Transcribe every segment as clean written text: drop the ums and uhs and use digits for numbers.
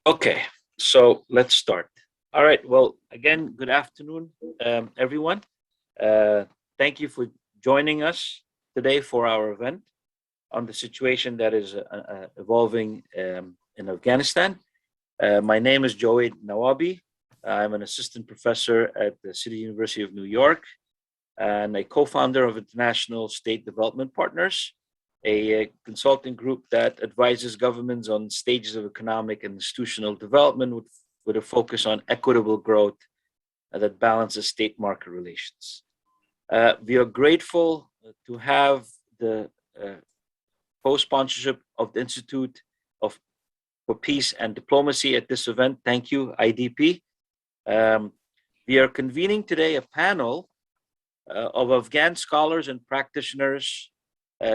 Okay, so let's start. All right. Well, again, good afternoon, everyone. Thank you for joining us today for our event on the situation that is evolving in Afghanistan. My name is Joey Nawabi. I'm an assistant professor at the City University of New York and a co-founder of International State Development Partners, a consulting group that advises governments on stages of economic and institutional development with a focus on equitable growth that balances state market relations. We are grateful to have the co-sponsorship of the Institute for Peace and Diplomacy at this event. Thank you, IDP. We are convening today a panel of Afghan scholars and practitioners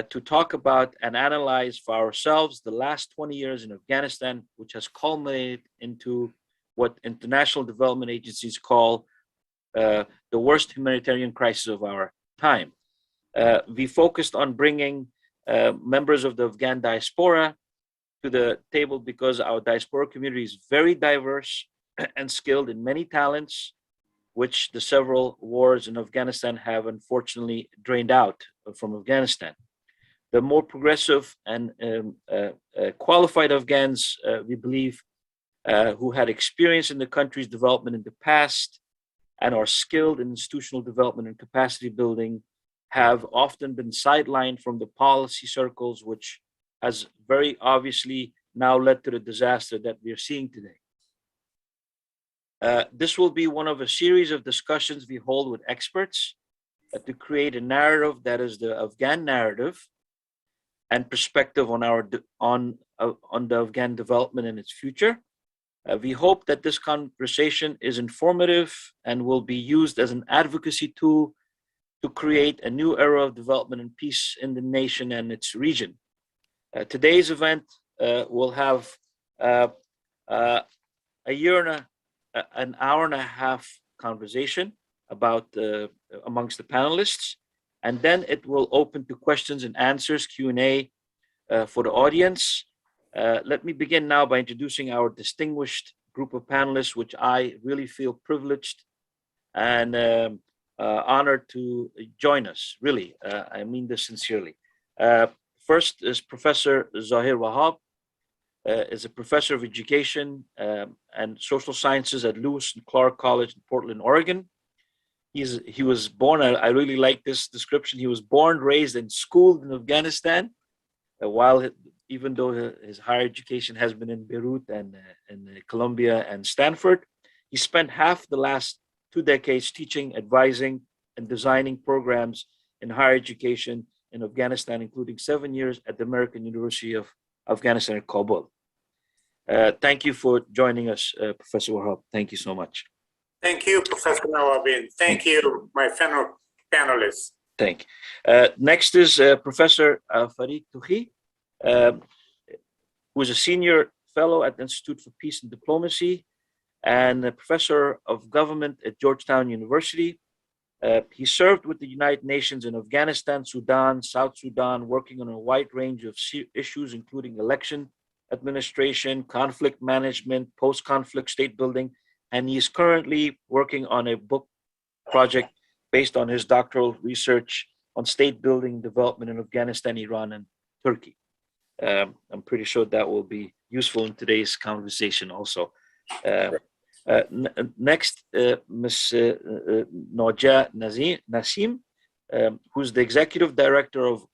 to talk about and analyze for ourselves the last 20 years in Afghanistan, which has culminated into what international development agencies call the worst humanitarian crisis of our time. We focused on bringing members of the Afghan diaspora to the table because our diaspora community is very diverse and skilled in many talents, which the several wars in Afghanistan have unfortunately drained out from Afghanistan. The more progressive and qualified Afghans, we believe, who had experience in the country's development in the past and are skilled in institutional development and capacity building, have often been sidelined from the policy circles, which has very obviously now led to the disaster that we are seeing today. This will be one of a series of discussions we hold with experts to create a narrative that is the Afghan narrative and perspective on the Afghan development and its future. We hope that this conversation is informative and will be used as an advocacy tool to create a new era of development and peace in the nation and its region. Today's event will have an hour and a half conversation about amongst the panelists, and then it will open to questions and answers, Q&A for the audience. Let me begin now by introducing our distinguished group of panelists, which I really feel privileged and honored to join us. Really, I mean this sincerely. First is Professor Zahir Wahab, is a professor of education and social sciences at Lewis and Clark College in Portland, Oregon. He was born, I really like this description, he was born, raised, and schooled in Afghanistan, even though his higher education has been in Beirut and in Columbia and Stanford. He spent half the last 2 decades teaching, advising, and designing programs in higher education in Afghanistan, including 7 years at the American University of Afghanistan in Kabul. Thank you for joining us, Professor Wahab. Thank you so much. Thank you, Professor Nawabi. Thank you, my fellow panelists. Thank you. Next is Professor Farid Touhi, who is a senior fellow at the Institute for Peace and Diplomacy and a professor of government at Georgetown University. He served with the United Nations in Afghanistan, Sudan, South Sudan, working on a wide range of issues, including election administration, conflict management, post-conflict state building, and he is currently working on a book project based on his doctoral research on state building development in Afghanistan, Iran, and Turkey. I'm pretty sure that will be useful in today's conversation also. Next, Ms. Noja Nasim, who's the executive director of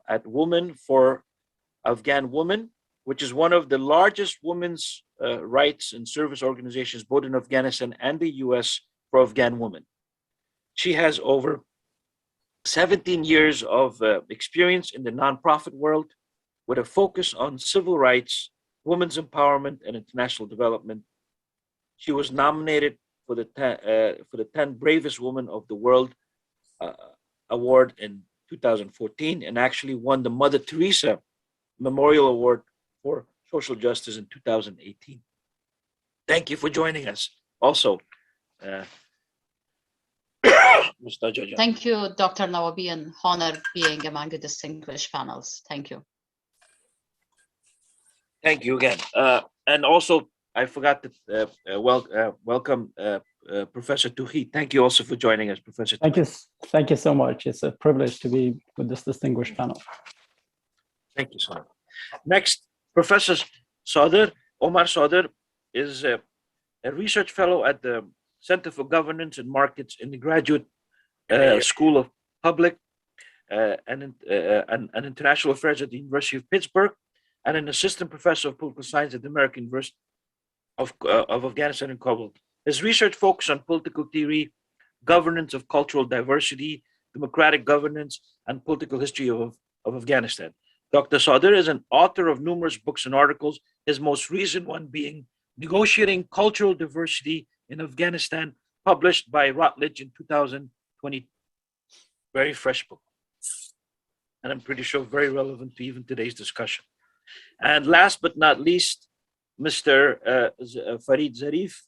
at Women for Afghan Women, which is one of the largest women's rights and service organizations, both in Afghanistan and the US, for Afghan women. She has over 17 years of experience in the nonprofit world with a focus on civil rights, women's empowerment, and international development. She was nominated for the 10 Bravest Women of the World award in 2014 and actually won the Mother Teresa Memorial Award for Social Justice in 2018. Thank you for joining us. Also, Thank you, Dr. Nawabi, and honor being among the distinguished panels. Thank you. Thank you again. And also I forgot to welcome Professor Touhi. Thank you also for joining us, Professor Touhi. Thank you so much. It's a privilege to be with this distinguished panel. Thank you so much. Next, Professor Omar Sadr is a research fellow at the Center for Governance and Markets in the Graduate School of Public and International Affairs at the University of Pittsburgh, and an assistant professor of political science at the American University of Afghanistan in Kabul. His research focuses on political theory, governance of cultural diversity, democratic governance, and political history of Afghanistan. Dr. Sadr is an author of numerous books and articles, his most recent one being Negotiating Cultural Diversity in Afghanistan, published by Routledge in 2020. Very fresh book. And I'm pretty sure very relevant to even today's discussion. And last but not least, Mr. Farid Zarif,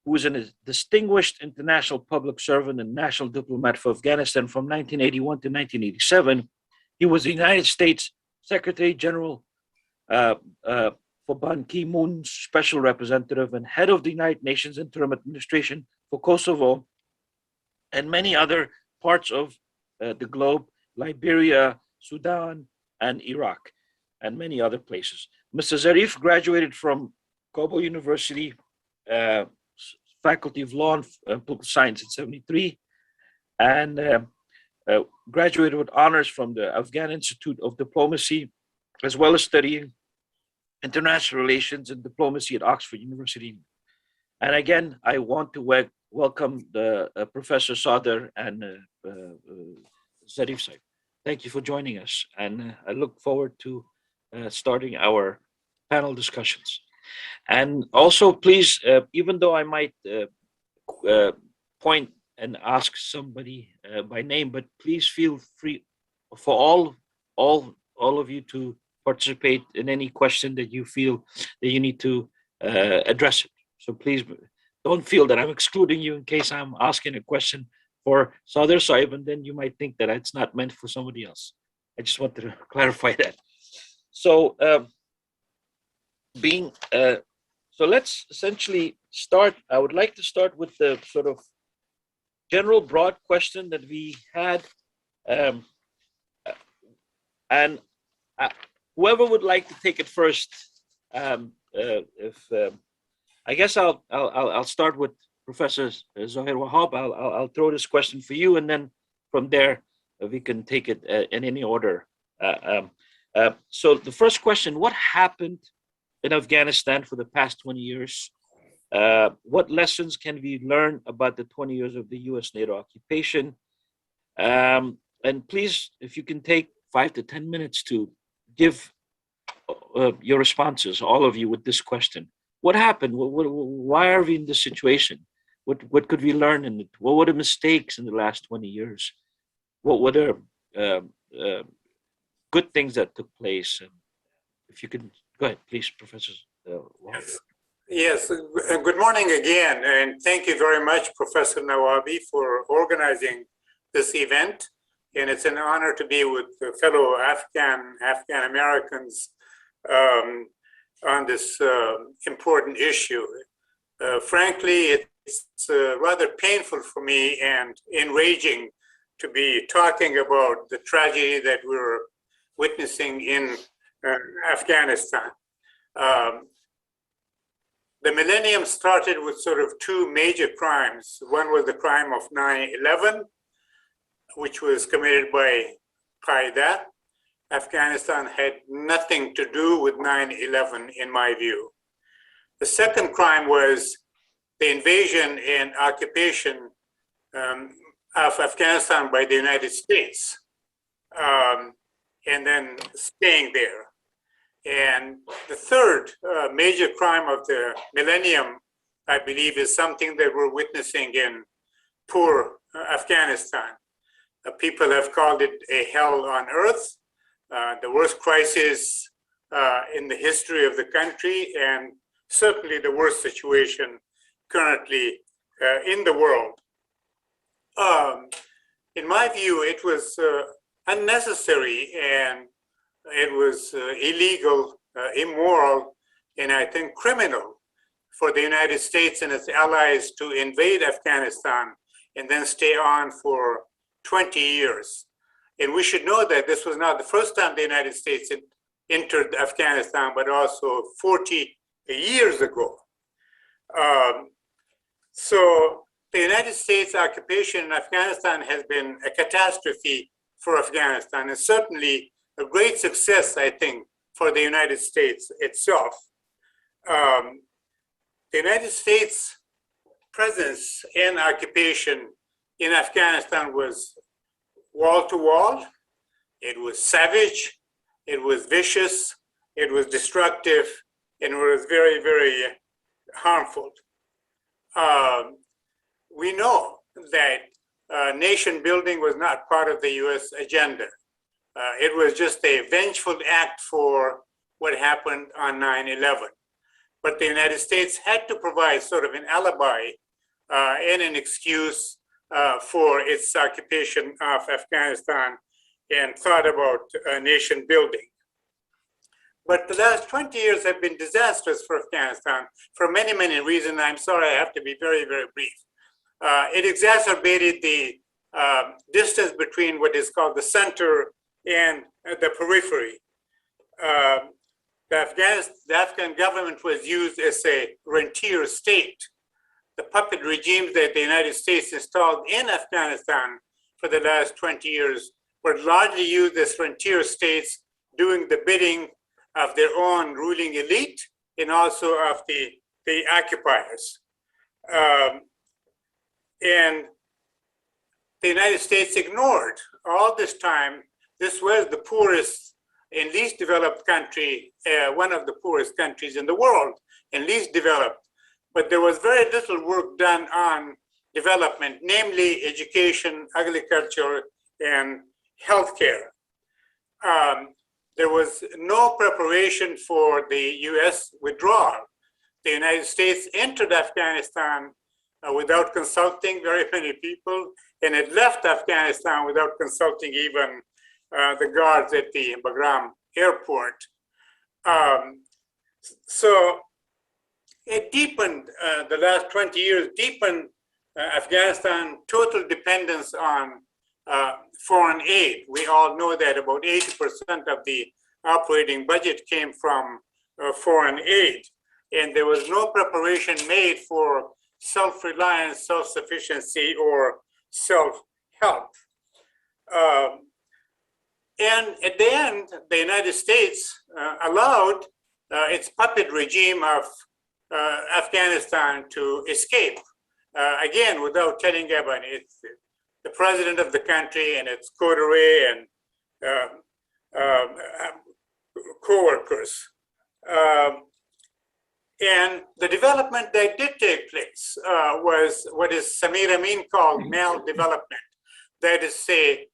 who is a distinguished international public servant and national diplomat for Afghanistan from 1981 to 1987. He was the United States Secretary General for Ban Ki-moon's special representative and head of the United Nations Interim Administration for Kosovo and many other parts of the globe, Liberia, Sudan, and Iraq, and many other places. Mr. Zarif graduated from Kabul University, Faculty of Law and Political Science in 1973, and graduated with honors from the Afghan Institute of Diplomacy, as well as studying international relations and diplomacy at Oxford University. And again, I want to welcome the Professor Sadr and Zarif Saib. Thank you for joining us, and I look forward to starting our panel discussions. And also, please, even though I might point and ask somebody by name, but please feel free for all of you to participate in any question that you feel that you need to address it. So please don't feel that I'm excluding you in case I'm asking a question for Sadr Saib, and then you might think that it's not meant for somebody else. I just wanted to clarify that. So so let's essentially start. I would like to start with the sort of general broad question that we had, and whoever would like to take it first. I guess I'll start with Professor Zohair Wahab. I'll throw this question for you, and then from there we can take it in any order. So the first question: what happened in Afghanistan for the past 20 years? What lessons can we learn about the 20 years of the U.S. NATO occupation? And please, if you can take 5 to 10 minutes to give your responses, all of you, with this question. What happened? Why are we in this situation? What could we learn in it? What were the mistakes in the last 20 years? What were the good things that took place? And if you can, go ahead, please, Professor. Yes, good morning again, and thank you very much, Professor Nawabi, for organizing this event. And it's an honor to be with fellow Afghan Americans on this important issue. Frankly, it's rather painful for me and enraging to be talking about the tragedy that we're witnessing in Afghanistan. The millennium started with sort of two major crimes. One was the crime of 9/11, which was committed by Qaeda. Afghanistan had nothing to do with 9/11, in my view. The second crime was the invasion and occupation of Afghanistan by the United States, and then staying there. And the third major crime of the millennium, I believe, is something that we're witnessing in poor Afghanistan. People have called it a hell on earth, the worst crisis in the history of the country, and certainly the worst situation currently in the world. In my view, it was unnecessary, and it was illegal, immoral, and I think criminal for the United States and its allies to invade Afghanistan and then stay on for 20 years. And we should know that this was not the first time the United States had entered Afghanistan, but also 40 years ago. So the United States occupation in Afghanistan has been a catastrophe for Afghanistan, and certainly a great success, I think, for the United States itself. The United States presence and occupation in Afghanistan was wall to wall. It was savage, it was vicious, it was destructive, and it was very, very harmful. We know that nation building was not part of the US agenda. It was just a vengeful act for what happened on 9/11. But the United States had to provide sort of an alibi and an excuse for its occupation of Afghanistan and thought about nation building. But the last 20 years have been disastrous for Afghanistan for many, many reasons. I'm sorry, I have to be very, very brief. It exacerbated the distance between what is called the center and the periphery. The Afghan government was used as a rentier state. The puppet regimes that the United States installed in Afghanistan for the last 20 years were largely used as rentier states doing the bidding of their own ruling elite and also of the occupiers. And the United States ignored all this time. This was the poorest and least developed country, one of the poorest countries in the world and least developed. But there was very little work done on development, namely education, agriculture, and healthcare. There was no preparation for the US withdrawal. The United States entered Afghanistan without consulting very many people, and it left Afghanistan without consulting even the guards at the Bagram airport. So it deepened, the last 20 years, deepened Afghanistan total dependence on foreign aid. We all know that about 80% of the operating budget came from foreign aid. And there was no preparation made for self-reliance, self-sufficiency, or self-help. And at the end, the United States allowed its puppet regime of Afghanistan to escape, again, without telling everyone. It's the president of the country and its coterie and co-workers. And the development that did take place was what is Samir Amin called maldevelopment. That is, say,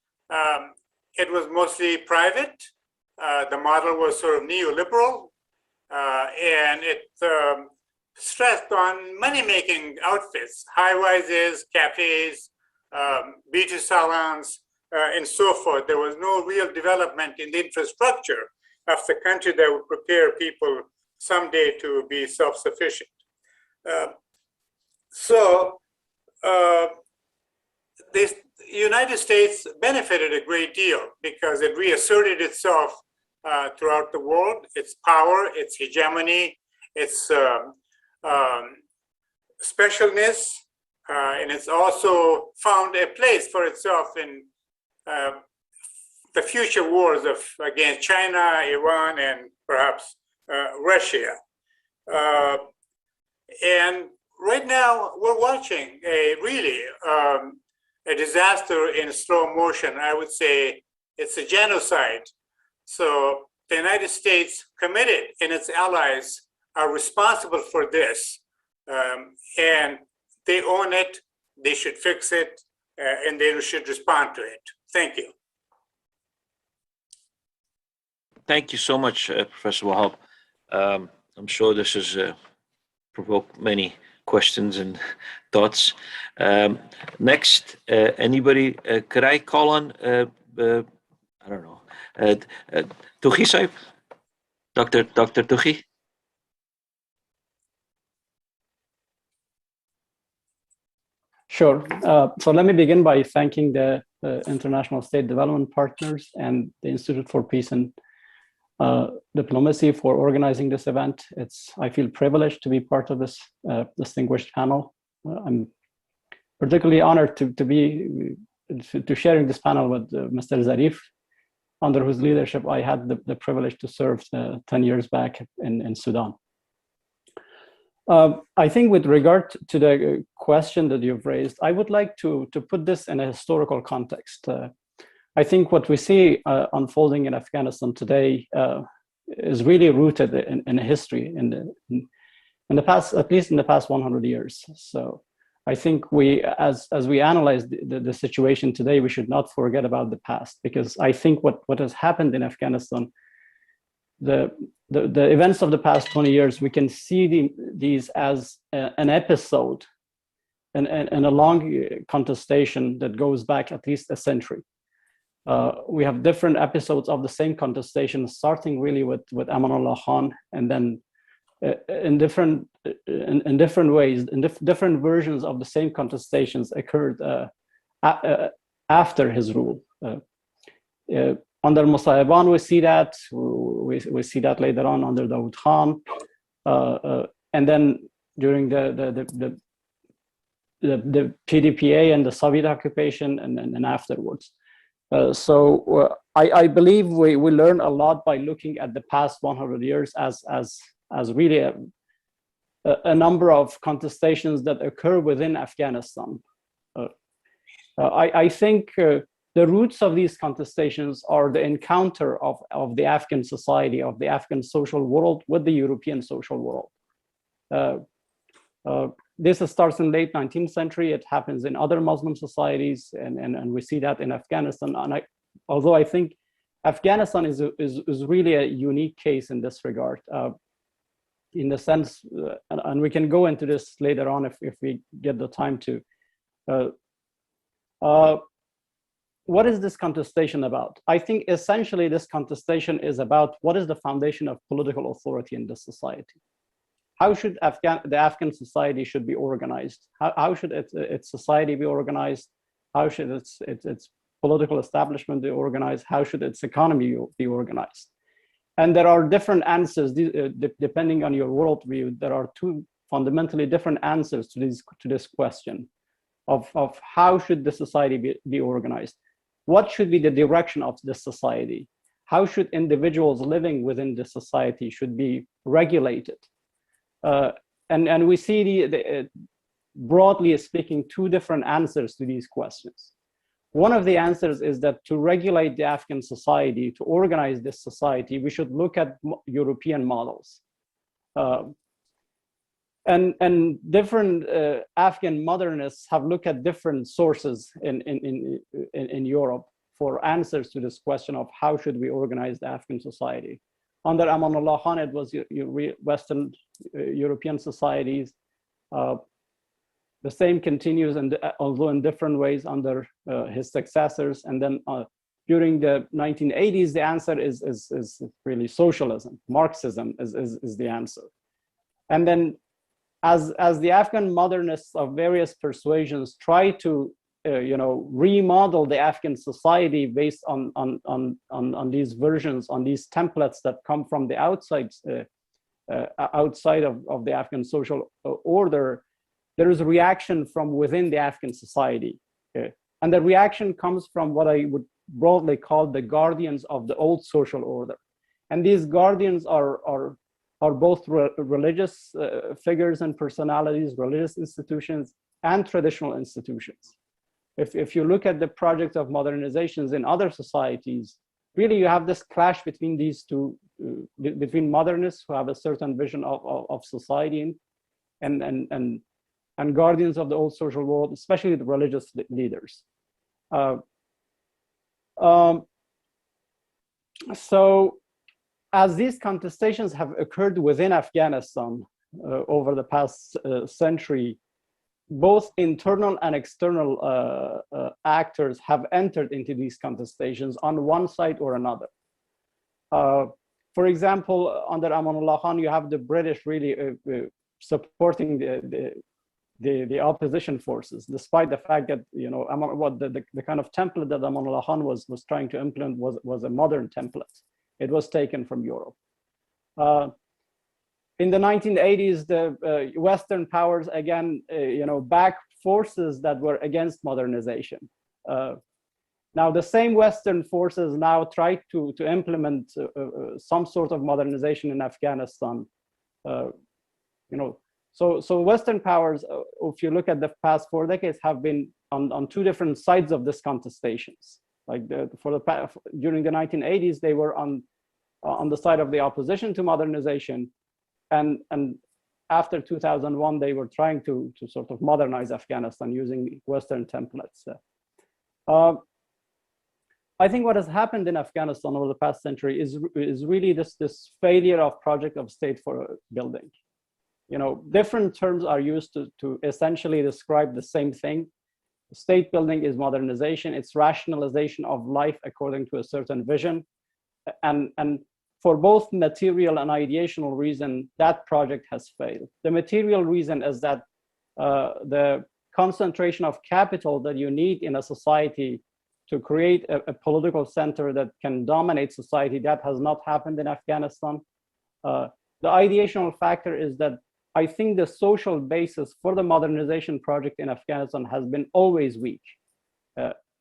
it was mostly private. The model was sort of neoliberal, and it stressed on money-making outfits, high-rises, cafes, beauty salons, and so forth. There was no real development in the infrastructure of the country that would prepare people someday to be self-sufficient. So the United States benefited a great deal because it reasserted itself throughout the world, its power, its hegemony, its specialness, and it's also found a place for itself in the future wars against China, Iran, and perhaps Russia. And right now, we're watching a disaster in slow motion. I would say it's a genocide. So the United States committed and its allies are responsible for this. And they own it, they should fix it, and they should respond to it. Thank you. Thank you so much, Professor Wahab. I'm sure this has provoked many questions and thoughts. Next, anybody, could I call on, I don't know, Touhi Saib? Dr. Touhi? Sure. So let me begin by thanking the International State Development Partners and the Institute for Peace and Diplomacy for organizing this event. I feel privileged to be part of this distinguished panel. I'm particularly honored to be sharing this panel with Mr. Zarif, under whose leadership I had the privilege to serve 10 years back in Sudan. I think with regard to the question that you've raised, I would like to put this in a historical context. I think what we see unfolding in Afghanistan today is really rooted in history in the past, at least in the past 100 years. So I think as we analyze the situation today, we should not forget about the past, because I think what has happened in Afghanistan, the events of the past 20 years, we can see these as an episode and a long contestation that goes back at least a century. We have different episodes of the same contestation, starting really with Amanullah Khan, and then in different ways, different versions of the same contestations occurred after his rule. Under Musayiban, we see that. We see that later on under Dawood Khan, and then during the PDPA and the Soviet occupation, and afterwards. So I believe we learn a lot by looking at the past 100 years as really a number of contestations that occur within Afghanistan. I think the roots of these contestations are the encounter of the Afghan society, of the Afghan social world with the European social world. This starts in the late 19th century. It happens in other Muslim societies, and we see that in Afghanistan. And although I think Afghanistan is really a unique case in this regard, in the sense, and we can go into this later on if we get the time to. What is this contestation about? I think essentially this contestation is about what is the foundation of political authority in this society. How should the Afghan society should be organized? How should its society be organized? How should its political establishment be organized? How should its economy be organized? And there are different answers depending on your worldview. There are two fundamentally different answers to this question of how should the society be organized? What should be the direction of this society? How should individuals living within the society should be regulated? And we see broadly speaking, two different answers to these questions. One of the answers is that to regulate the Afghan society, to organize this society, we should look at European models. And different Afghan modernists have looked at different sources in Europe for answers to this question of how should we organize the Afghan society. Under Amanullah Khan, it was Western European societies. The same continues, although in different ways, under his successors. And then during the 1980s, the answer is really socialism. Marxism is the answer. And then as the Afghan modernists of various persuasions try to remodel the Afghan society based on these versions, on these templates that come from the outside of the Afghan social order, there is a reaction from within the Afghan society. And the reaction comes from what I would broadly call the guardians of the old social order. And these guardians are both religious figures and personalities, religious institutions, and traditional institutions. If you look at the project of modernizations in other societies, really you have this clash between these two, between modernists who have a certain vision of society and guardians of the old social world, especially the religious leaders. So as these contestations have occurred within Afghanistan over the past century, both internal and external actors have entered into these contestations on one side or another. For example, under Amanullah Khan, you have the British really supporting the opposition forces, despite the fact that, you know, what the kind of template that Amanullah Khan was trying to implement was a modern template. It was taken from Europe. In the 1980s, the Western powers again, you know, backed forces that were against modernization. Now, the same Western forces now try to implement some sort of modernization in Afghanistan. You know, so Western powers, if you look at the past 4 decades, have been on 2 different sides of this contestations. Like during the 1980s, they were on the side of the opposition to modernization, and after 2001, they were trying to sort of modernize Afghanistan using Western templates. I think what has happened in Afghanistan over the past century is really this failure of project of state for building. You know, different terms are used to essentially describe the same thing. State building is modernization. It's rationalization of life according to a certain vision. And for both material and ideational reason, that project has failed. The material reason is that the concentration of capital that you need in a society to create a political center that can dominate society, that has not happened in Afghanistan. The ideational factor is that I think the social basis for the modernization project in Afghanistan has been always weak,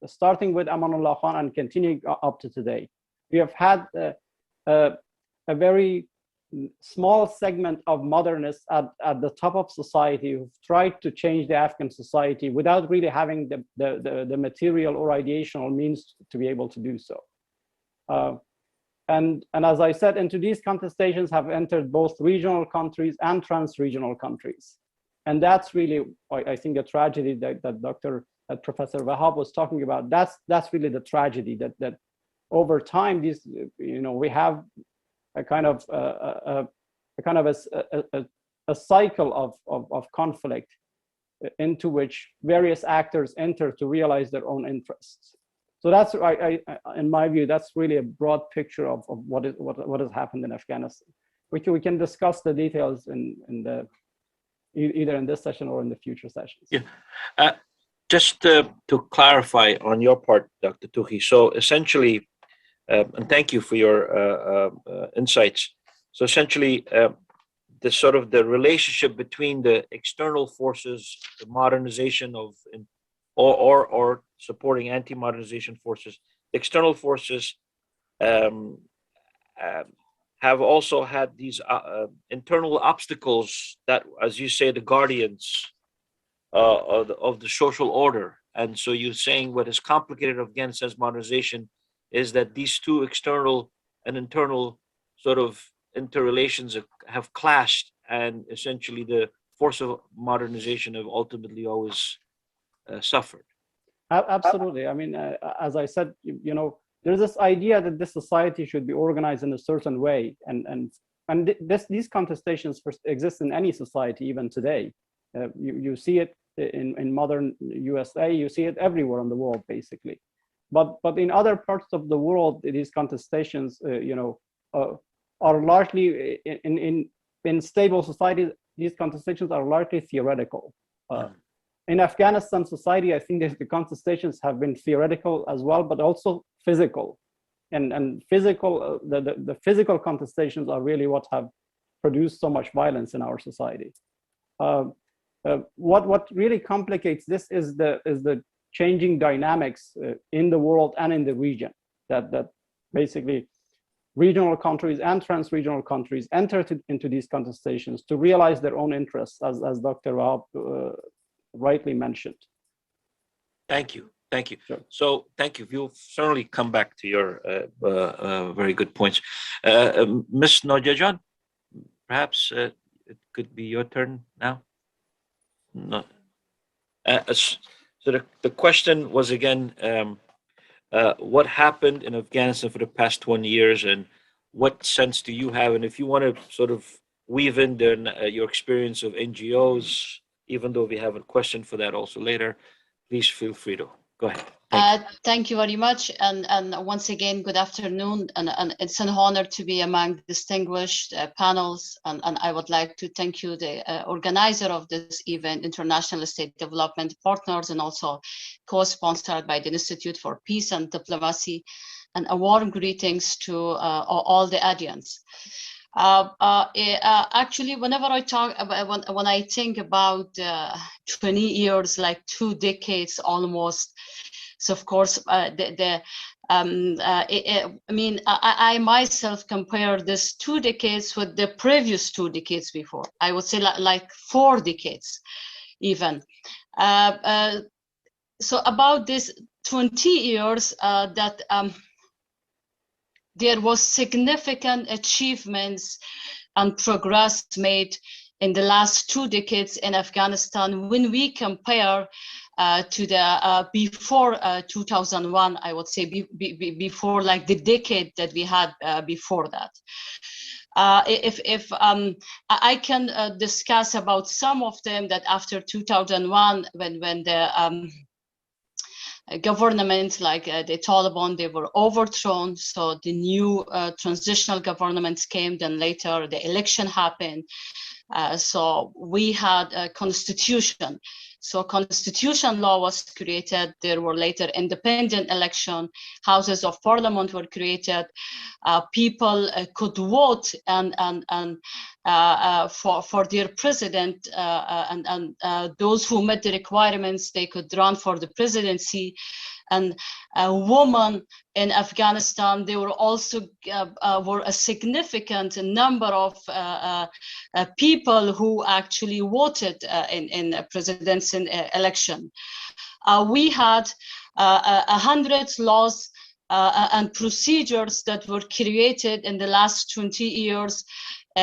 starting with Amanullah Khan and continuing up to today. We have had a very small segment of modernists at the top of society who've tried to change the Afghan society without really having the material or ideational means to be able to do so. And as I said, into these contestations have entered both regional countries and trans-regional countries. And that's really, I think, the tragedy that Professor Wahab was talking about. That's really the tragedy that over time, these, you know, we have a kind of a cycle of conflict into which various actors enter to realize their own interests. So that's, in my view, that's really a broad picture of what has happened in Afghanistan. We can discuss the details either in this session or in the future sessions. Yeah, just to clarify on your part, Dr. Touhi. So essentially, and thank you for your insights. So essentially, the relationship between the external forces, the modernization of, or supporting anti-modernization forces, external forces have also had these internal obstacles that, as you say, the guardians of the social order. And so you're saying what is complicated Afghanistan's modernization is that these two external and internal sort of interrelations have clashed, and essentially the force of modernization have ultimately always suffered. Absolutely. I mean, as I said, you know, there's this idea that this society should be organized in a certain way, and these contestations exist in any society, even today. You see it in modern USA. You see it everywhere in the world, basically. But in other parts of the world, these contestations, you know, are largely in stable societies. These contestations are largely theoretical. In Afghanistan society, I think that the contestations have been theoretical as well, but also physical, and physical. The physical contestations are really what have produced so much violence in our society. What really complicates this is the changing dynamics in the world and in the region. That basically regional countries and trans-regional countries enter into these contestations to realize their own interests, as Dr. Wahab rightly mentioned. Thank you. Sure. So thank you. We'll certainly come back to your very good points. Ms. Nojajan, perhaps it could be your turn now. No. So the question was again, what happened in Afghanistan for the past 20 years, and what sense do you have? And if you want to sort of weave in your experience of NGOs, even though we have a question for that also later, please feel free to. Go ahead. Thank you very much. And once again, good afternoon. And it's an honor to be among distinguished panels. And I would like to thank you, the organizer of this event, International State Development Partners, and also co-sponsored by the Institute for Peace and Diplomacy. And a warm greetings to all the audience. Actually, whenever I talk about, when I think about 20 years, like 2 decades almost, so of course, I mean, I myself compare this 2 decades with the previous 2 decades before. I would say like 4 decades, even. So about this 20 years, that there was significant achievements and progress made in the last 2 decades in Afghanistan when we compare to the before 2001, I would say before like the decade that we had before that. If I can discuss about some of them, that after 2001, when the government like the Taliban, they were overthrown, so the new transitional governments came, then later the election happened. So we had a constitution. So constitution law was created. There were later independent election. Houses of parliament were created. People could vote and for their president, and those who met the requirements, they could run for the presidency. And women in Afghanistan, they were also were a significant number of people who actually voted in a presidential election. We had 100 laws and procedures that were created in the last 20 years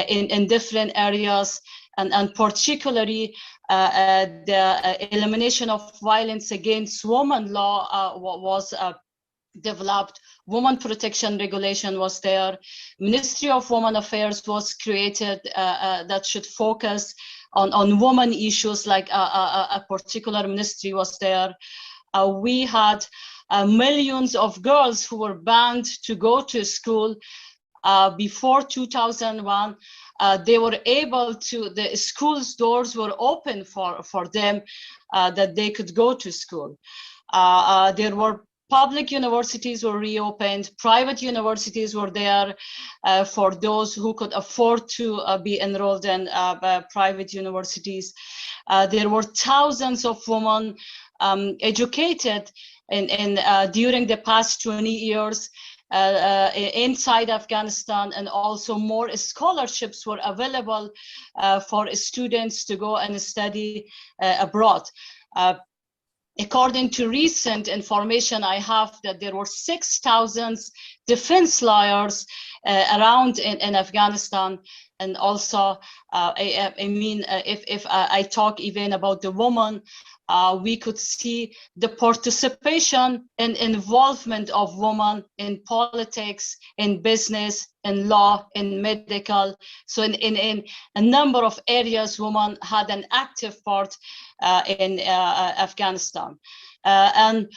in different areas, and particularly the elimination of violence against women law was developed. Women protection regulation was there. Ministry of Women Affairs was created that should focus on women issues, like a particular ministry was there. We had millions of girls who were banned to go to school. Before 2001, they were able to, the schools' doors were open for them, that they could go to school. There were public universities were reopened, private universities were there for those who could afford to be enrolled in private universities. There were thousands of women educated during the past 20 years. Inside Afghanistan, and also more scholarships were available for students to go and study abroad. According to recent information I have, that there were 6,000 defense lawyers around in Afghanistan. And also, I mean, if I talk even about the women, we could see the participation and involvement of women in politics, in business, in law, in medical. So in a number of areas, women had an active part in Afghanistan. And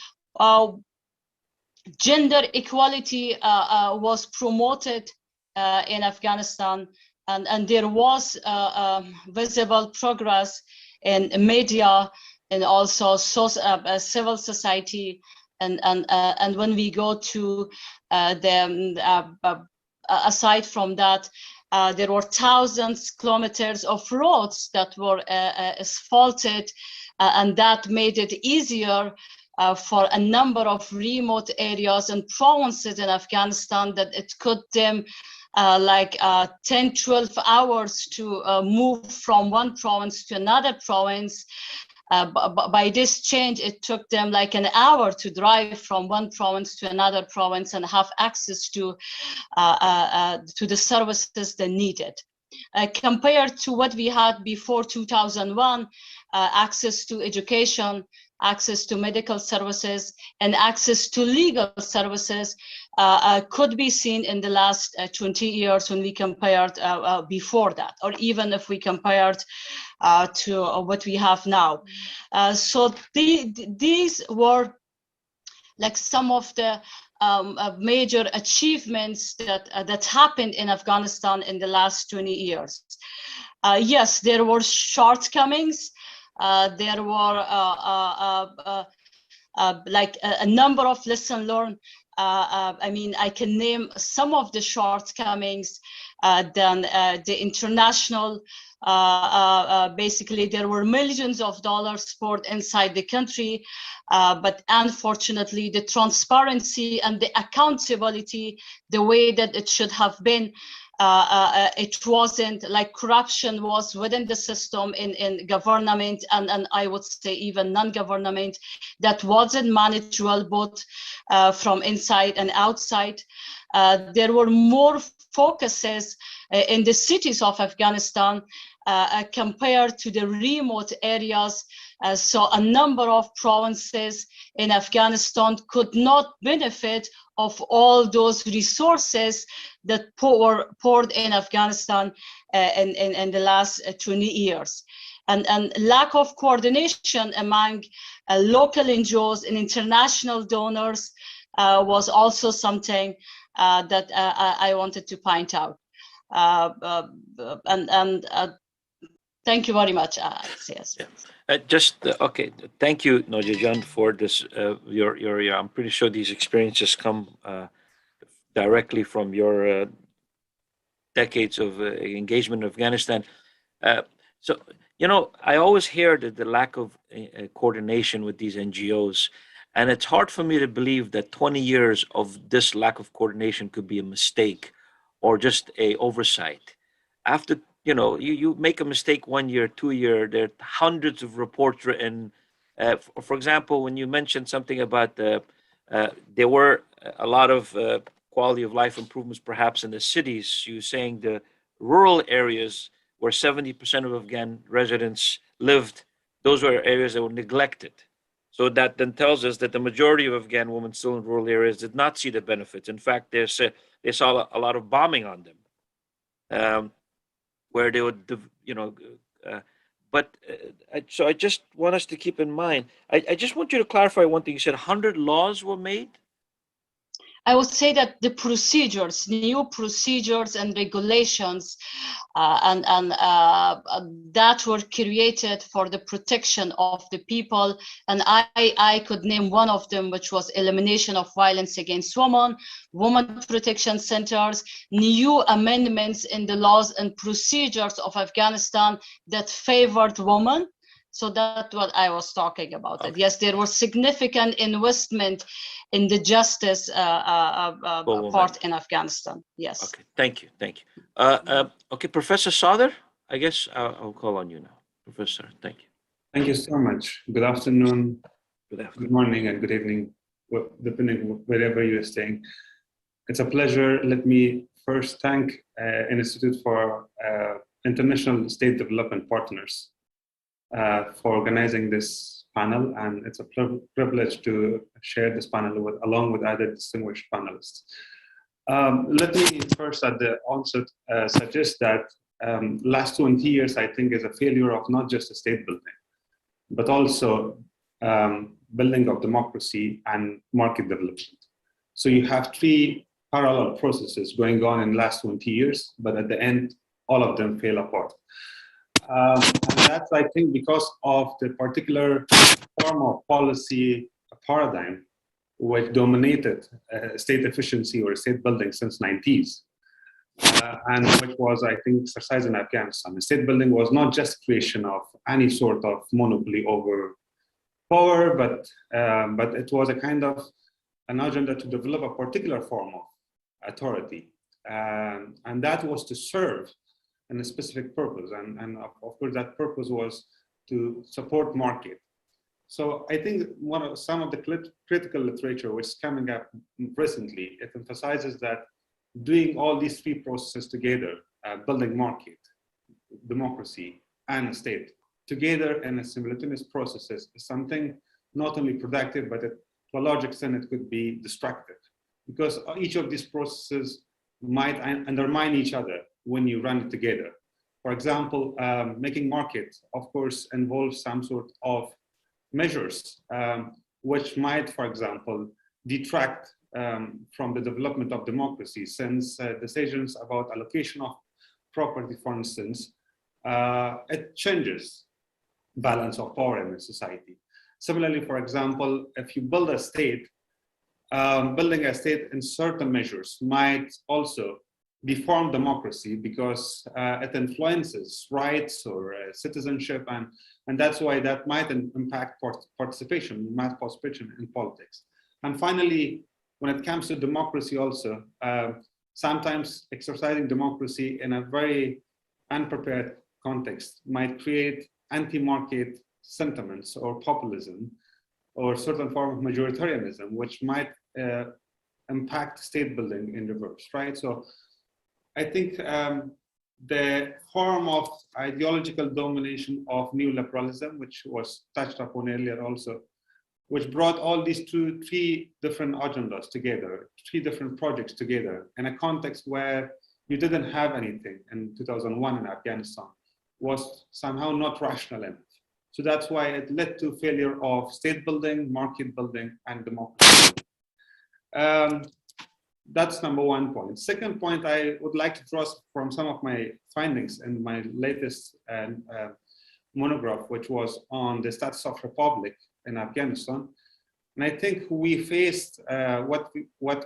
gender equality was promoted in Afghanistan, and there was visible progress in media, and also civil society, and when we go to aside from that, there were thousands of kilometers of roads that were asphalted, and that made it easier for a number of remote areas and provinces in Afghanistan, that it took them like 10, 12 hours to move from one province to another province. By this change, it took them like an hour to drive from one province to another province and have access to the services they needed. Compared to what we had before 2001, access to education, access to medical services, and access to legal services could be seen in the last 20 years when we compared before that, or even if we compared to what we have now. So these were like some of the major achievements that happened in Afghanistan in the last 20 years. Yes, there were shortcomings. There were like a number of lessons learned. I mean, I can name some of the shortcomings. Then the international, basically there were millions of dollars poured inside the country, but unfortunately the transparency and the accountability, the way that it should have been, it wasn't. Like corruption was within the system in government and I would say even non-government, that wasn't managed well, both from inside and outside. There were more focuses in the cities of Afghanistan compared to the remote areas. So a number of provinces in Afghanistan could not benefit of all those resources that poured in Afghanistan in the last 20 years. And lack of coordination among local NGOs and international donors was also something that I wanted to point out. Thank you very much. Yes. Okay. Thank you, Nojajan, for this. I'm pretty sure these experiences come directly from your decades of engagement in Afghanistan. So, you know, I always hear that the lack of coordination with these NGOs, and it's hard for me to believe that 20 years of this lack of coordination could be a mistake or just a oversight. After, you know, you make a mistake 1 year, 2 year, there are hundreds of reports written. For example, when you mentioned something about there were a lot of quality of life improvements perhaps in the cities, you saying the rural areas where 70% of Afghan residents lived, those were areas that were neglected. So that then tells us that the majority of Afghan women still in rural areas did not see the benefits. In fact, they saw a lot of bombing on them, where they would, you know, so I just want us to keep in mind, I just want you to clarify one thing. You said 100 laws were made? I would say that the procedures, new procedures and regulations, that were created for the protection of the people. And I could name one of them, which was elimination of violence against women, women protection centers, new amendments in the laws and procedures of Afghanistan that favored women. So that's what I was talking about. Okay. Yes, there was significant investment in the justice part in Afghanistan. Yes. Okay, thank you. Okay, Professor Sadr, I guess I'll call on you now. Professor, thank you. Thank you so much. Good afternoon, good morning, and good evening, depending wherever you're staying. It's a pleasure. Let me first thank Institute for International State Development Partners for organizing this panel, and it's a privilege to share this panel along with other distinguished panelists. Let me first at the onset suggest that last 20 years, I think, is a failure of not just a state building, but also building of democracy and market development. So you have three parallel processes going on in the last 20 years, but at the end, all of them fail apart. And that's, I think, because of the particular form of policy paradigm which dominated state efficiency or state building since 90s, and which was, I think, exercised in Afghanistan. The state building was not just creation of any sort of monopoly over power, but it was a kind of an agenda to develop a particular form of authority, and that was to serve in a specific purpose, and of course that purpose was to support market. So I think some of the critical literature which is coming up recently, it emphasizes that doing all these three processes together, building market, democracy, and state, together in a simultaneous processes is something not only productive, but to a large extent it could be destructive, because each of these processes might undermine each other when you run it together. For example, making market, of course, involves some sort of measures, which might, for example, detract from the development of democracy, since decisions about allocation of property, for instance, it changes balance of power in a society. Similarly, for example, if you build a state, building a state in certain measures might also deform democracy, because it influences rights or citizenship, and that's why that might impact participation in politics. And finally, when it comes to democracy also, sometimes exercising democracy in a very unprepared context might create anti-market sentiments or populism or certain form of majoritarianism, which might impact state building in reverse, right? So I think the form of ideological domination of neoliberalism, which was touched upon earlier also, which brought all these three different agendas together, three different projects together in a context where you didn't have anything in 2001 in Afghanistan, was somehow not rational enough. So that's why it led to failure of state building, market building, and democracy. That's number one point. Second point, I would like to draw from some of my findings in my latest monograph, which was on the status of republic in Afghanistan. And I think we faced, what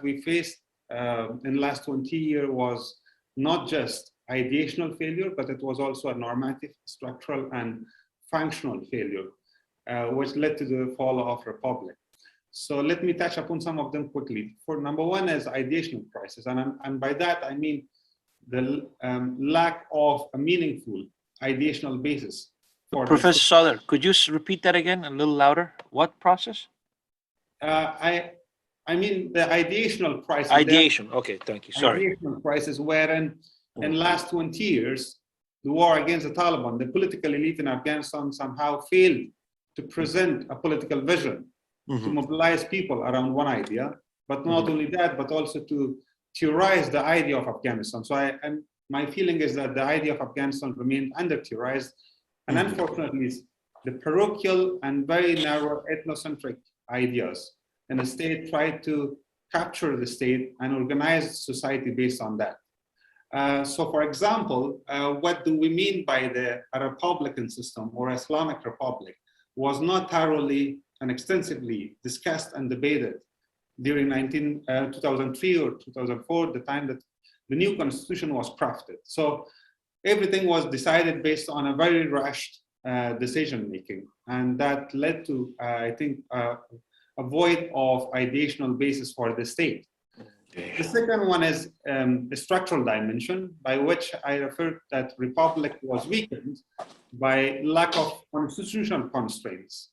we faced in the last 20 years was not just ideational failure, but it was also a normative, structural, and functional failure, which led to the fall of republic. So let me touch upon some of them quickly. For number one is ideational crisis, and by that I mean the lack of a meaningful ideational basis. For Professor Soller, could you repeat that again a little louder? What process? I mean the ideational crisis. Ideation. Okay, thank you. Sorry. Ideational crisis, wherein in the last 20 years, the war against the Taliban, the political elite in Afghanistan somehow failed to present a political vision to mobilize people around one idea, but not only that, but also to theorize the idea of Afghanistan. So my feeling is that the idea of Afghanistan remained under-theorized, and unfortunately, the parochial and very narrow ethnocentric ideas in the state tried to capture the state and organize society based on that. So for example, what do we mean by a republican system or Islamic republic was not thoroughly and extensively discussed and debated during 2003 or 2004, the time that the new constitution was crafted. So everything was decided based on a very rushed decision-making, and that led to, I think, a void of ideational basis for the state. The second one is the structural dimension, by which I refer that republic was weakened by lack of constitutional constraints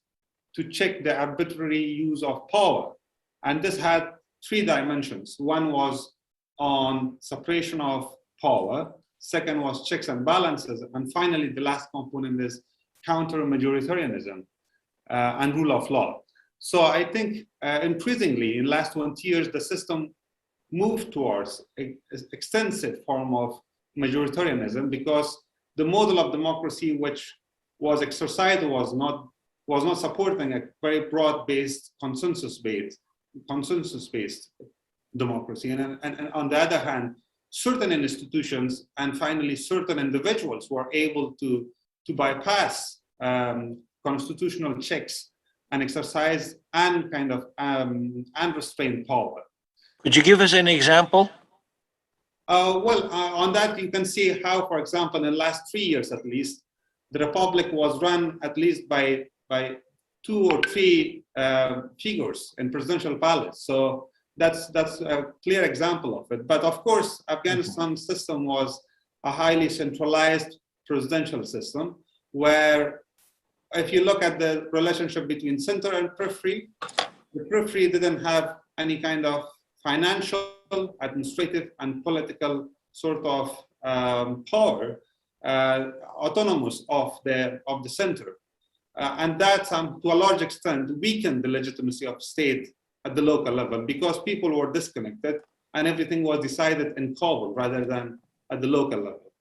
to check the arbitrary use of power. And this had three dimensions. One was on separation of power, second was checks and balances, and finally the last component is counter-majoritarianism and rule of law. So I think increasingly in the last 20 years, the system moved towards an extensive form of majoritarianism, because the model of democracy which was exercised was not supporting a very broad-based, consensus-based democracy. And on the other hand, certain institutions and finally certain individuals were able to bypass constitutional checks and exercise unrestrained power. Could you give us an example? On that, you can see how, for example, in the last 3 years at least, the republic was run at least by 2 or 3 figures in presidential palace. So that's a clear example of it. But of course, Afghanistan system was a highly centralized presidential system, where if you look at the relationship between center and periphery, the periphery didn't have any kind of financial, administrative, and political sort of power, autonomous of the center. And that, to a large extent, weakened the legitimacy of state at the local level, because people were disconnected and everything was decided in Kabul rather than at the local level.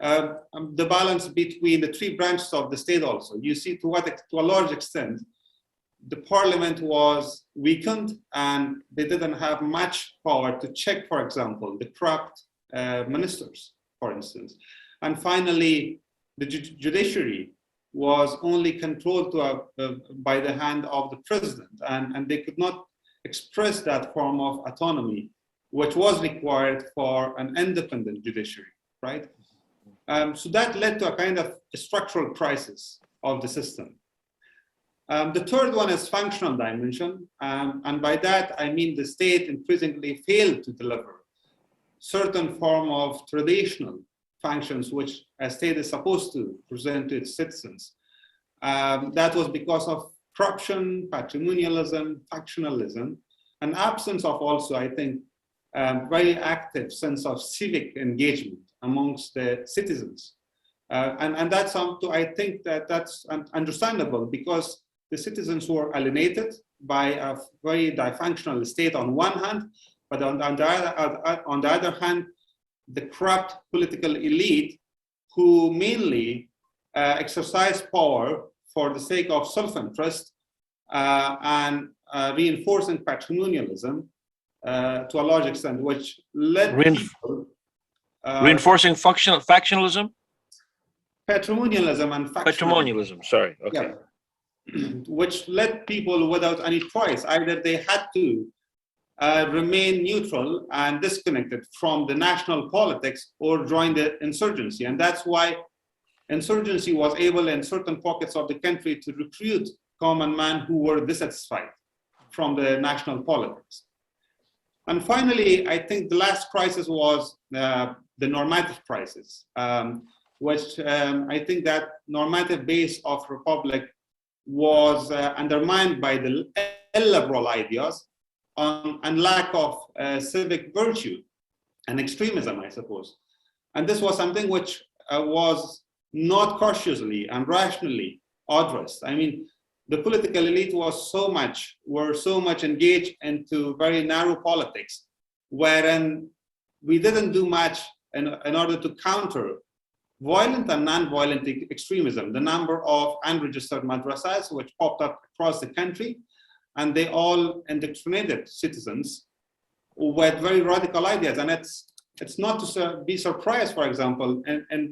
The balance between the 3 branches of the state also, you see to a large extent, the parliament was weakened and they didn't have much power to check, for example, the corrupt ministers, for instance. And finally, the judiciary was only controlled by the hand of the president, and they could not express that form of autonomy, which was required for an independent judiciary, right? So that led to a kind of a structural crisis of the system. The third one is functional dimension, and by that I mean the state increasingly failed to deliver certain form of traditional functions which a state is supposed to present to its citizens. That was because of corruption, patrimonialism, factionalism, an absence of also, I think, very active sense of civic engagement amongst the citizens. And that's something, I think that's understandable because the citizens were alienated by a very dysfunctional state on one hand, but on the other hand, the corrupt political elite who mainly exercise power for the sake of self-interest and reinforcing patrimonialism to a large extent, which led people, reinforcing factionalism? Patrimonialism and patrimonialism, sorry, okay. Yeah. Which led people without any choice. Either they had to remain neutral and disconnected from the national politics or join the insurgency. And that's why insurgency was able in certain pockets of the country to recruit common men who were dissatisfied from the national politics. And finally, I think the last crisis was the normative crisis, which I think that normative base of republic was undermined by the illiberal ideas and lack of civic virtue and extremism, I suppose. And this was something which was not cautiously and rationally addressed. I mean, the political elite were so much engaged into very narrow politics, wherein we didn't do much in order to counter violent and non-violent extremism. The number of unregistered madrasas which popped up across the country, and they all indoctrinated citizens with very radical ideas. And it's not to be surprised, for example, in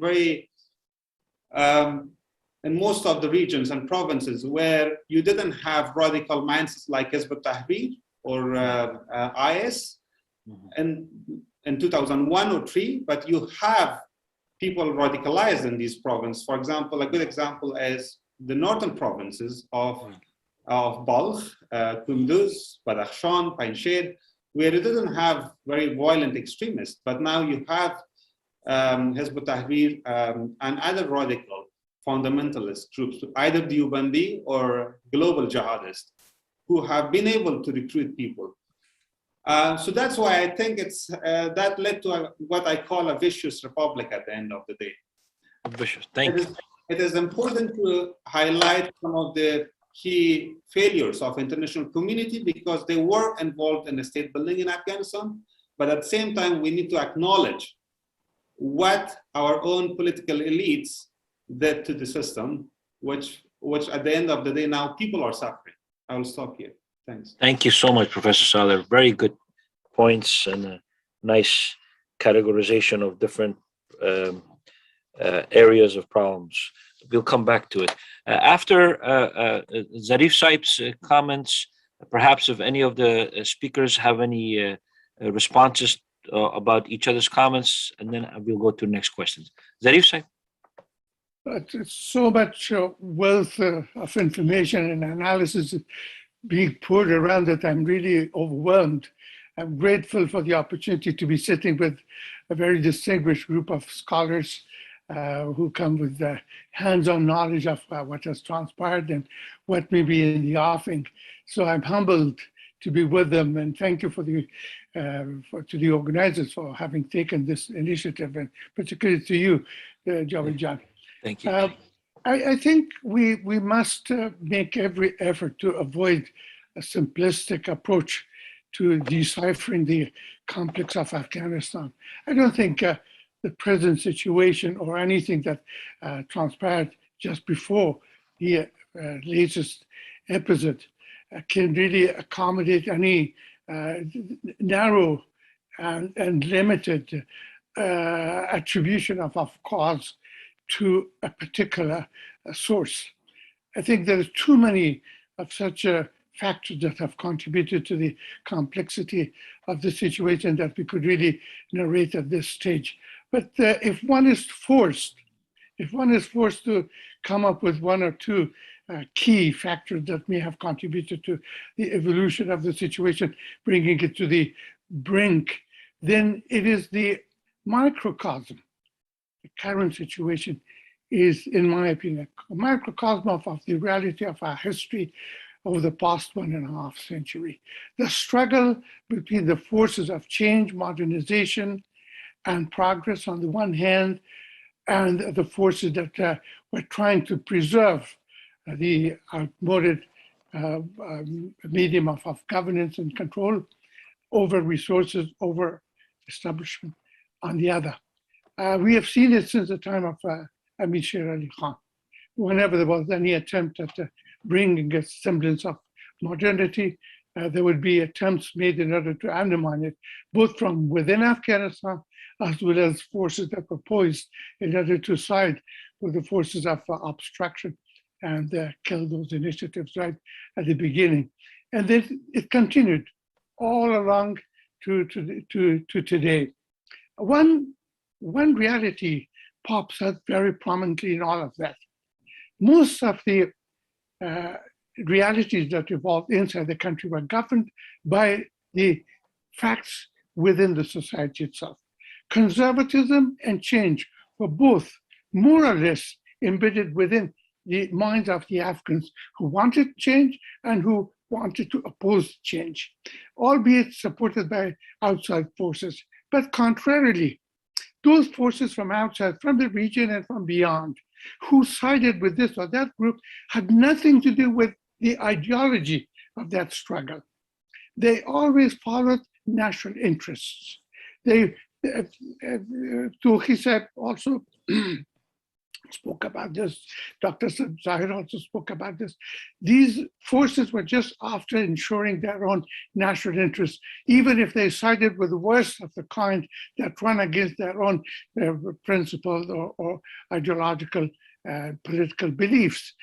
most of the regions and provinces where you didn't have radical minds like Hizb ut-Tahrir or IS in 2001 or 3, but you have people radicalized in these provinces. For example, a good example is the northern provinces of Balkh, Kunduz, Badakhshan, Panjshir, where you didn't have very violent extremists, but now you have Hizb ut-Tahrir and other radical fundamentalist groups, either Deobandi or global jihadists, who have been able to recruit people. So that's why I think that led to what I call a vicious republic at the end of the day. Vicious, thank you. It is important to highlight some of the key failures of international community because they were involved in the state building in Afghanistan, but at the same time, we need to acknowledge what our own political elites did to the system, which at the end of the day now people are suffering. I will stop here. Thanks. Thank you so much, Professor Saleh. Very good points and a nice categorization of different areas of problems. We'll come back to it. After Zarif Saib's comments, perhaps if any of the speakers have any responses about each other's comments, and then we'll go to the next questions. Zarif Saib. It's so much wealth of information and analysis being poured around that I'm really overwhelmed. I'm grateful for the opportunity to be sitting with a very distinguished group of scholars who come with hands-on knowledge of what has transpired and what may be in the offing. So I'm humbled to be with them, and thank you to the organizers for having taken this initiative, and particularly to you, Javed Jan. Thank you. I think we must make every effort to avoid a simplistic approach to deciphering the complex of Afghanistan. I don't think the present situation or anything that transpired just before the latest episode can really accommodate any narrow and limited attribution of cause to a particular source. I think there is too many of such factors that have contributed to the complexity of the situation that we could really narrate at this stage. But if one is forced to come up with one or two key factors that may have contributed to the evolution of the situation, bringing it to the brink, then it is the microcosm. The current situation is, in my opinion, a microcosm of the reality of our history over the past 1.5 centuries. The struggle between the forces of change, modernization, and progress on the one hand, and the forces that were trying to preserve the outmoded medium of governance and control over resources, over establishment on the other. We have seen it since the time of Amir Sher Ali Khan. Whenever there was any attempt at bringing a semblance of modernity, there would be attempts made in order to undermine it, both from within Afghanistan as well as forces that were poised in order to side with the forces of obstruction and kill those initiatives right at the beginning. And then it continued all along to today. One reality pops out very prominently in all of that. Most of the realities that evolved inside the country were governed by the facts within the society itself. Conservatism and change were both more or less embedded within the minds of the Afghans who wanted change and who wanted to oppose change, albeit supported by outside forces. But contrarily, those forces from outside, from the region and from beyond, who sided with this or that group had nothing to do with the ideology of that struggle. They always followed national interests. Touhi said also spoke about this, Dr. Zahir also spoke about this. These forces were just after ensuring their own national interests, even if they sided with the worst of the kind that run against their own principles or ideological political beliefs.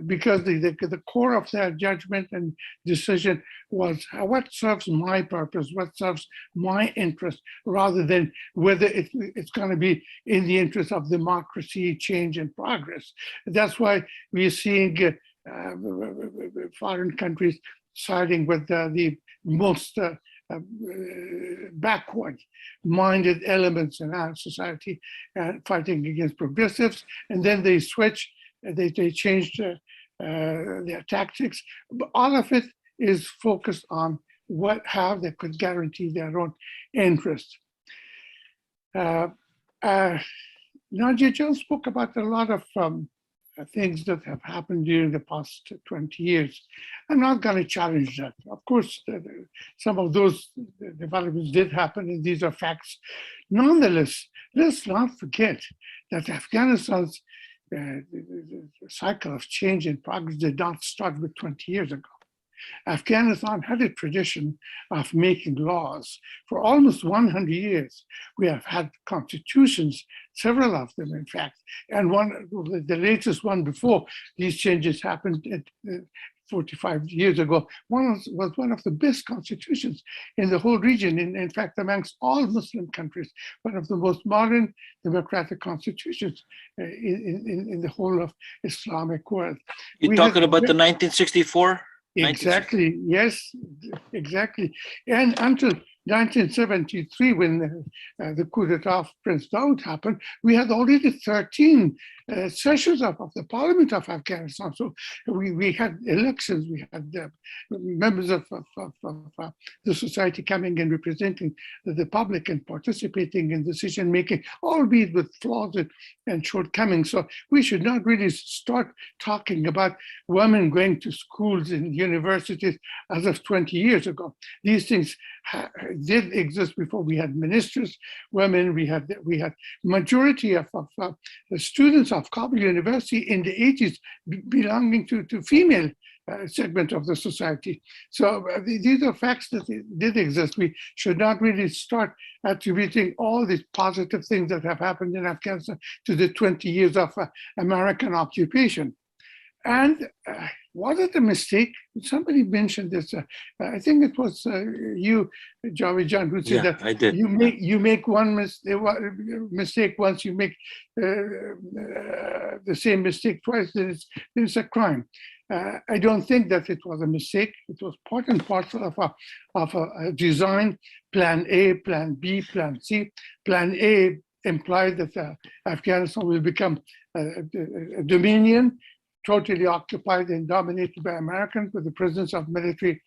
Because the core of their judgment and decision was what serves my purpose, what serves my interest, rather than whether it's going to be in the interest of democracy, change, and progress. That's why we're seeing foreign countries siding with the most backward-minded elements in our society, fighting against progressives, and then they switch. They changed their tactics. But all of it is focused on how they could guarantee their own interests. Nadia Jones spoke about a lot of things that have happened during the past 20 years. I'm not going to challenge that. Of course, some of those developments did happen, and these are facts. Nonetheless, let's not forget that Afghanistan's the cycle of change and progress did not start with 20 years ago. Afghanistan had a tradition of making laws for almost 100 years. We have had constitutions, several of them, in fact, and the latest one before these changes happened 45 years ago, was one of the best constitutions in the whole region. In fact, amongst all Muslim countries, one of the most modern democratic constitutions in the whole of Islamic world. You're talking about the 1964? Exactly, yes, exactly. And until 1973, when the coup d'etat of Prince Dawood happened, we had already 13 sessions of the Parliament of Afghanistan. So we had elections, we had members of the society coming and representing the public and participating in decision making, albeit with flaws and shortcomings. So we should not really start talking about women going to schools and universities as of 20 years ago. These things did exist before. We had ministers, women, we had majority of the students of Kabul University in the 80s belonging to female segment of the society. So these are facts that did exist. We should not really start attributing all these positive things that have happened in Afghanistan to the 20 years of American occupation. And was it a mistake? Somebody mentioned this. I think it was you, Javijan, who said that I did. You make one mistake once, you make the same mistake twice, then it's a crime. I don't think that it was a mistake. It was part and parcel of a design, plan A, plan B, plan C. Plan A implied that Afghanistan will become a dominion, totally occupied and dominated by Americans with the presence of military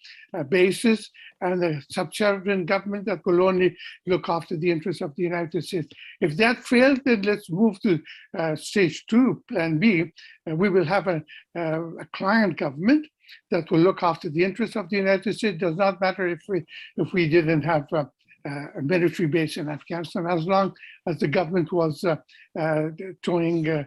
bases and a subservient government that will only look after the interests of the United States. If that failed, then let's move to stage 2, plan B. We will have a client government that will look after the interests of the United States. It does not matter if we didn't have a military base in Afghanistan, as long as the government was towing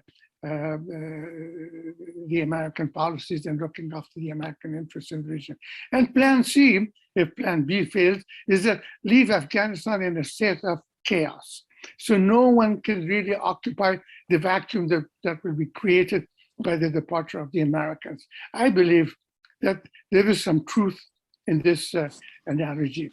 the American policies and looking after the American interests in the region. And plan C, if plan B fails, is that leave Afghanistan in a state of chaos. So no one can really occupy the vacuum that will be created by the departure of the Americans. I believe that there is some truth in this analogy.